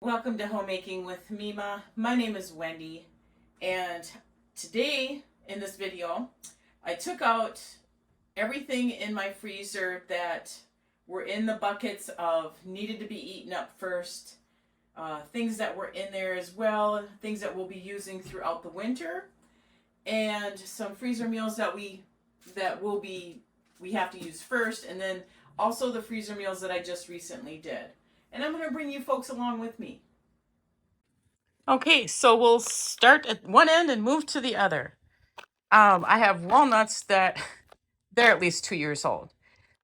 Welcome to Homemaking with Mima. My name is Wendy, and today in this video I took out everything in my freezer that were in the buckets of needed to be eaten up first, things that were in there as well, things that we'll be using throughout the winter, and some freezer meals that we have to use first, and then also the freezer meals that I just recently did. And I'm going to bring you folks along with me. Okay, so we'll start at one end and move to the other. I have walnuts that they're at least 2 years old.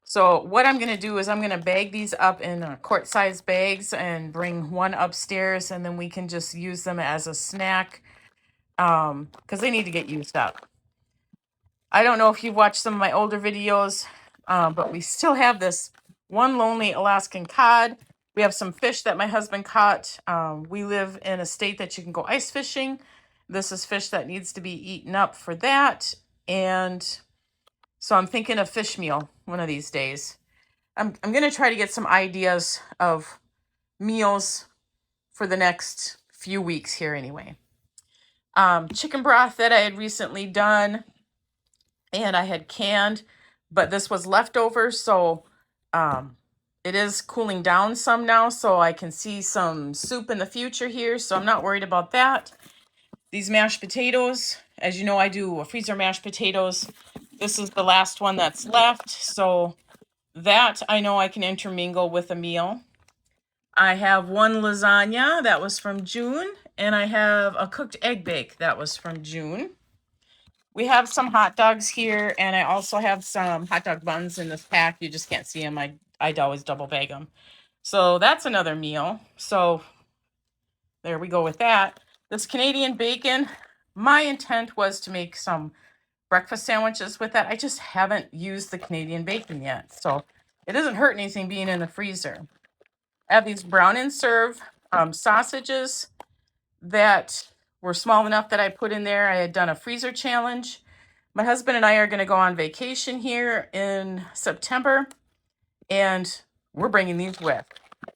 So what I'm going to do is I'm going to bag these up in quart-sized bags and bring one upstairs, and then we can just use them as a snack because they need to get used up. I don't know if you've watched some of my older videos, but we still have this one lonely Alaskan cod. We have some fish that my husband caught. We live in a state that you can go ice fishing. This is fish that needs to be eaten up for that. And so I'm thinking of fish meal one of these days. I'm going to try to get some ideas of meals for the next few weeks here anyway. Chicken broth that I had recently done and I had canned, but this was leftover, so it is cooling down some now, so I can see some soup in the future here, so I'm not worried about that. These mashed potatoes, as you know, I do freezer mashed potatoes. This is the last one that's left, so that I know I can intermingle with a meal. I have one lasagna that was from June, and I have a cooked egg bake that was from June. We have some hot dogs here, and I also have some hot dog buns in this pack. You just can't see them. I'd always double bag them. So that's another meal. So there we go with that. This Canadian bacon, my intent was to make some breakfast sandwiches with that. I just haven't used the Canadian bacon yet. So it doesn't hurt anything being in the freezer. I have these brown and serve sausages that were small enough that I put in there. I had done a freezer challenge. My husband and I are going to go on vacation here in September, and we're bringing these with.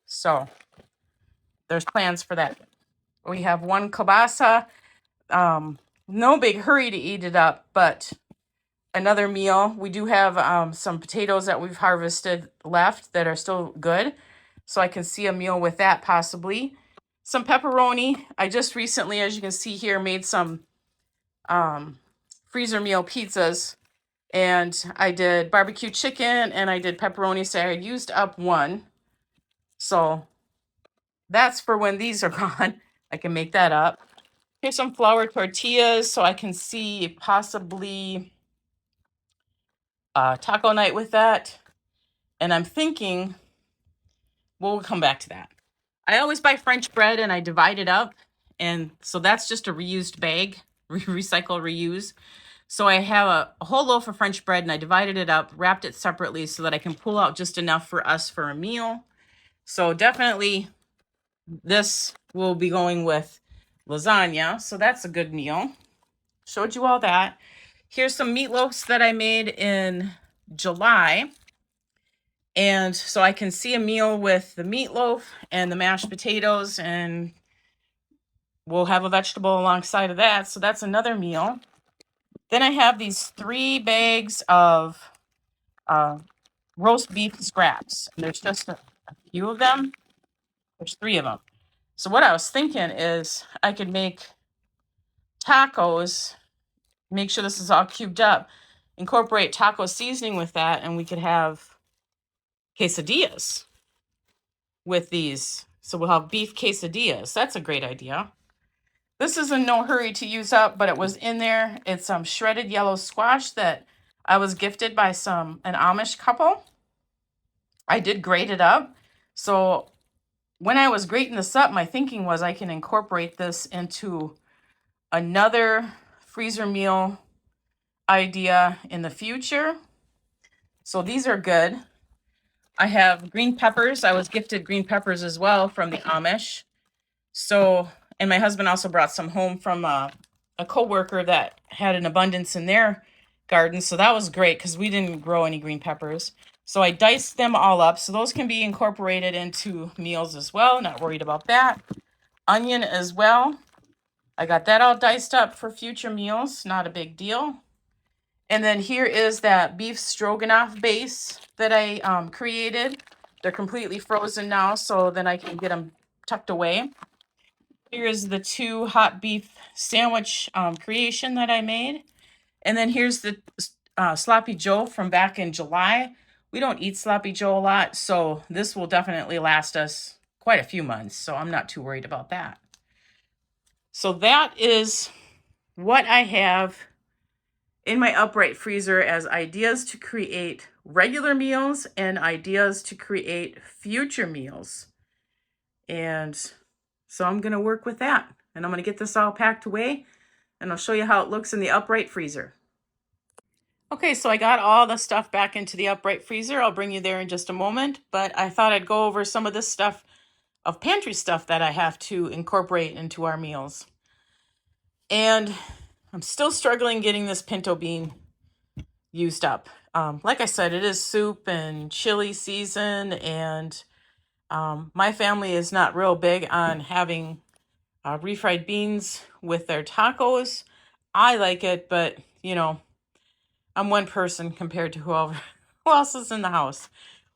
So there's plans for that. We have one kielbasa. No big hurry to eat it up, but another meal. We do have some potatoes that we've harvested left that are still good. So I can see a meal with that possibly. Some pepperoni. I just recently, as you can see here, made some freezer meal pizzas. And I did barbecue chicken and I did pepperoni. So I used up one. So that's for when these are gone. I can make that up. Here's some flour tortillas so I can see possibly taco night with that. And I'm thinking, we'll come back to that. I always buy French bread and I divide it up. And so that's just a reused bag, recycle, reuse. So I have a whole loaf of French bread and I divided it up, wrapped it separately so that I can pull out just enough for us for a meal. So definitely this will be going with lasagna. So that's a good meal. Showed you all that. Here's some meatloafs that I made in July. And so I can see a meal with the meatloaf and the mashed potatoes, and we'll have a vegetable alongside of that. So that's another meal. Then I have these 3 bags of roast beef scraps. And there's just a few of them. There's 3 of them. So what I was thinking is I could make tacos, make sure this is all cubed up, incorporate taco seasoning with that, and we could have quesadillas with these. So we'll have beef quesadillas. That's a great idea. This is in no hurry to use up, but it was in there. It's some shredded yellow squash that I was gifted by an Amish couple. I did grate it up. So when I was grating this up, my thinking was I can incorporate this into another freezer meal idea in the future. So these are good. I have green peppers. I was gifted green peppers as well from the Amish. So, and my husband also brought some home from a coworker that had an abundance in their garden. So that was great because we didn't grow any green peppers. So I diced them all up. So those can be incorporated into meals as well. Not worried about that. onion as well. I got that all diced up for future meals, not a big deal. And then here is that beef stroganoff base that I created. They're completely frozen now, so then I can get them tucked away. Here's the 2 hot beef sandwich creation that I made. And then here's the Sloppy Joe from back in July. We don't eat Sloppy Joe a lot, so this will definitely last us quite a few months, so I'm not too worried about that. So that is what I have in my upright freezer as ideas to create regular meals and ideas to create future meals. And so I'm going to work with that. And I'm going to get this all packed away, and I'll show you how it looks in the upright freezer. Okay, so I got all the stuff back into the upright freezer. I'll bring you there in just a moment, but I thought I'd go over some of this stuff of pantry stuff that I have to incorporate into our meals. And I'm still struggling getting this pinto bean used up. Like I said, it is soup and chili season, and my family is not real big on having refried beans with their tacos. I like it, but you know, I'm one person compared to who else is in the house.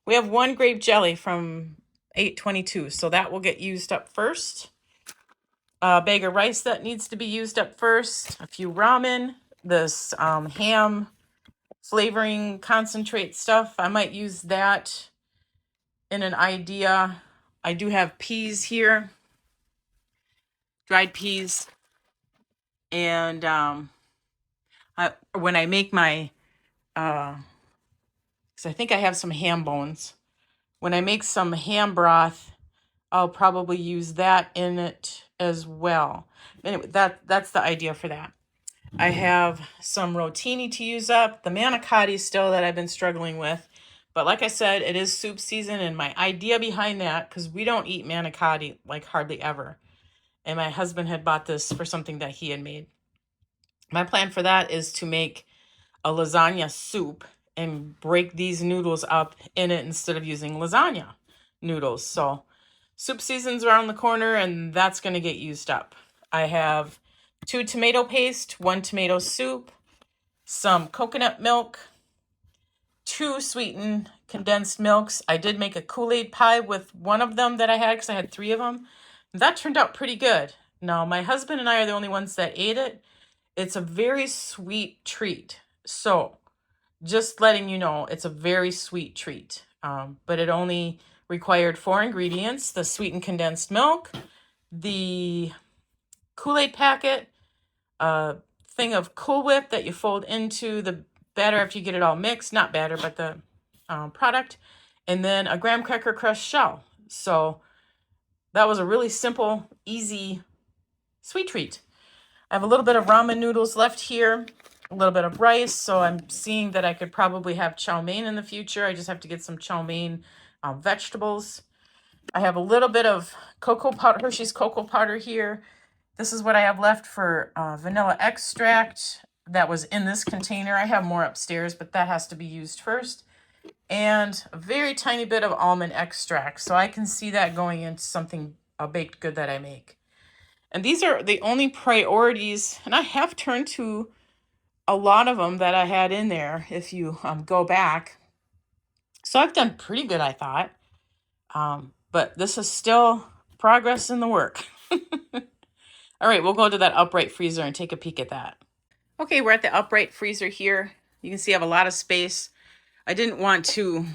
We have 1 grape jelly from 822, so that will get used up first. A bag of rice that needs to be used up first. A few ramen. This ham flavoring concentrate stuff, I might use that in an idea. I do have peas here, dried peas, and when I make my, because I think I have some ham bones. When I make some ham broth, I'll probably use that in it as well. Anyway, that's the idea for that. I have some rotini to use up, the manicotti still that I've been struggling with. But like I said, it is soup season, and my idea behind that, because we don't eat manicotti like hardly ever. And my husband had bought this for something that he had made. My plan for that is to make a lasagna soup and break these noodles up in it instead of using lasagna noodles. So soup season's around the corner, and that's going to get used up. I have 2 tomato paste, 1 tomato soup, some coconut milk, 2 sweetened condensed milks. I did make a Kool-Aid pie with one of them that I had because I had 3 of them. That turned out pretty good. Now, my husband and I are the only ones that ate it. It's a very sweet treat. So, just letting you know, it's a very sweet treat. But it only required 4 ingredients: the sweetened condensed milk, the Kool-Aid packet, a thing of Cool Whip that you fold into the batter after you get it all mixed. Not batter, but the product. And then a graham cracker crust shell. So that was a really simple, easy, sweet treat. I have a little bit of ramen noodles left here, a little bit of rice. So I'm seeing that I could probably have chow mein in the future. I just have to get some chow mein vegetables. I have a little bit of cocoa powder, Hershey's cocoa powder here. This is what I have left for vanilla extract that was in this container. I have more upstairs, but that has to be used first. And a very tiny bit of almond extract. So I can see that going into something, a baked good that I make. And these are the only priorities. And I have turned to a lot of them that I had in there if you go back. So I've done pretty good, I thought. But this is still progress in the work. All right, we'll go to that upright freezer and take a peek at that. Okay, we're at the upright freezer here. You can see I have a lot of space. I didn't want to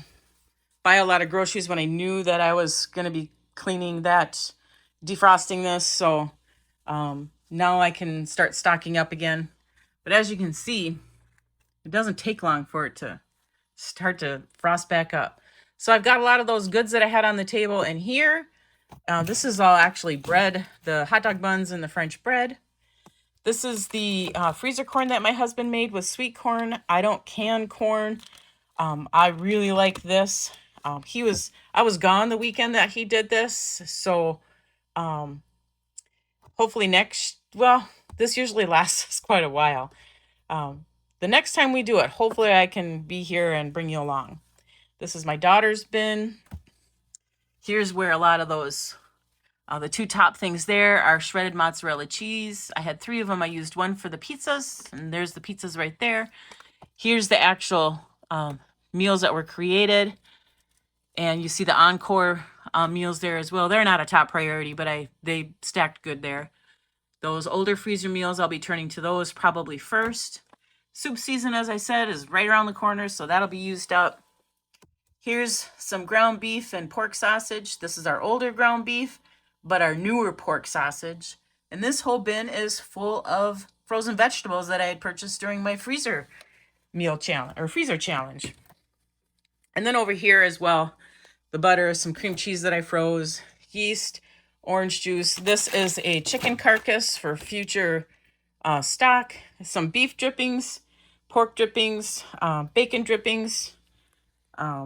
buy a lot of groceries when I knew that I was going to be cleaning that, defrosting this. So now I can start stocking up again. But as you can see, it doesn't take long for it to start to frost back up. So I've got a lot of those goods that I had on the table in here. This is all actually bread, the hot dog buns and the French bread. This is the freezer corn that my husband made with sweet corn. I don't can corn. I really like this. I was gone the weekend that he did this. So hopefully this usually lasts us quite a while. The next time we do it, hopefully I can be here and bring you along. This is my daughter's bin. Here's where a lot of those The two top things there are shredded mozzarella cheese. I had 3 of them. I used one for the pizzas, and there's the pizzas right there. Here's the actual meals that were created. And you see the encore meals there as well. They're not a top priority, but they stacked good there. Those older freezer meals, I'll be turning to those probably first. Soup season, as I said, is right around the corner, so that'll be used up. Here's some ground beef and pork sausage. This is our older ground beef, but our newer pork sausage. And this whole bin is full of frozen vegetables that I had purchased during my freezer meal challenge or freezer challenge. And then over here as well, the butter, some cream cheese that I froze, yeast, orange juice. This is a chicken carcass for future stock, some beef drippings, pork drippings, bacon drippings.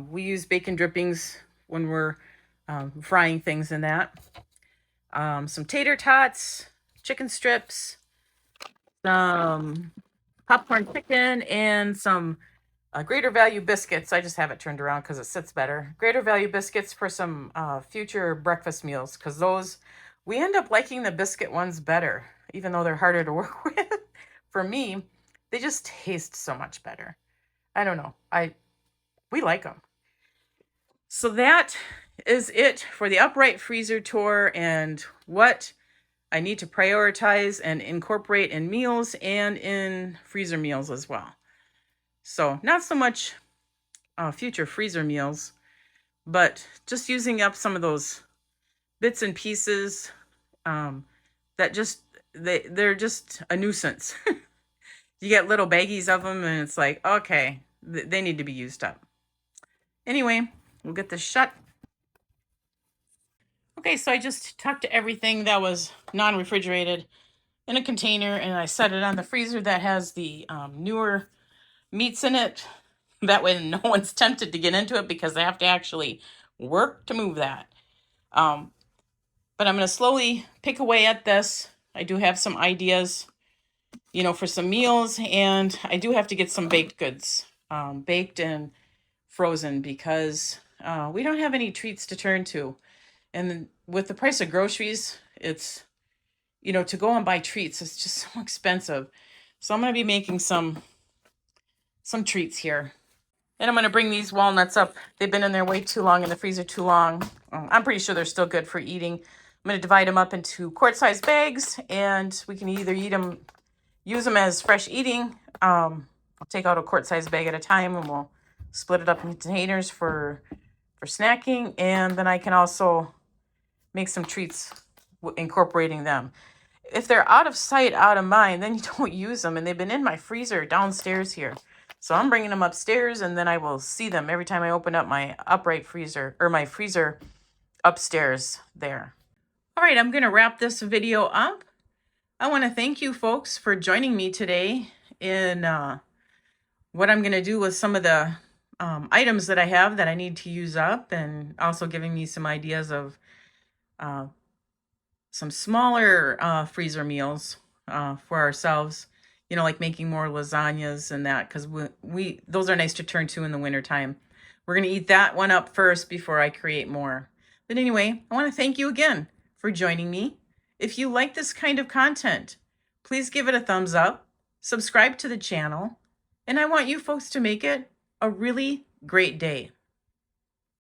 We use bacon drippings when we're frying things in that. Some tater tots, chicken strips, some popcorn chicken, and some Greater Value biscuits. I just have it turned around because it sits better. Greater Value biscuits for some future breakfast meals, because those, we end up liking the biscuit ones better, even though they're harder to work with. For me, they just taste so much better. I don't know. We like them. So that is it for the upright freezer tour and what I need to prioritize and incorporate in meals and in freezer meals as well. So not so much future freezer meals, but just using up some of those bits and pieces that just, they're just a nuisance. You get little baggies of them and it's like, okay, they need to be used up. Anyway, we'll get this shut. Okay, so I just tucked everything that was non-refrigerated in a container and I set it on the freezer that has the newer meats in it. That way no one's tempted to get into it because they have to actually work to move that. But I'm going to slowly pick away at this. I do have some ideas, for some meals, and I do have to get some baked goods baked and frozen because we don't have any treats to turn to. And with the price of groceries, it's, to go and buy treats, it's just so expensive. So I'm going to be making some treats here. And I'm going to bring these walnuts up. They've been in there way too long in the freezer too long. I'm pretty sure they're still good for eating. I'm going to divide them up into quart-sized bags, and we can either use them as fresh eating. I'll take out a quart-sized bag at a time, and we'll split it up in containers for snacking. And then I can also make some treats incorporating them. If they're out of sight, out of mind, then you don't use them. And they've been in my freezer downstairs here. So I'm bringing them upstairs, and then I will see them every time I open up my upright freezer, or my freezer upstairs there. All right, I'm going to wrap this video up. I want to thank you folks for joining me today in what I'm going to do with some of the items that I have that I need to use up, and also giving me some ideas of some smaller freezer meals for ourselves. Like making more lasagnas and that, because those are nice to turn to in the wintertime. We're going to eat that one up first before I create more. But anyway, I want to thank you again for joining me. If you like this kind of content, please give it a thumbs up, subscribe to the channel, and I want you folks to make it a really great day.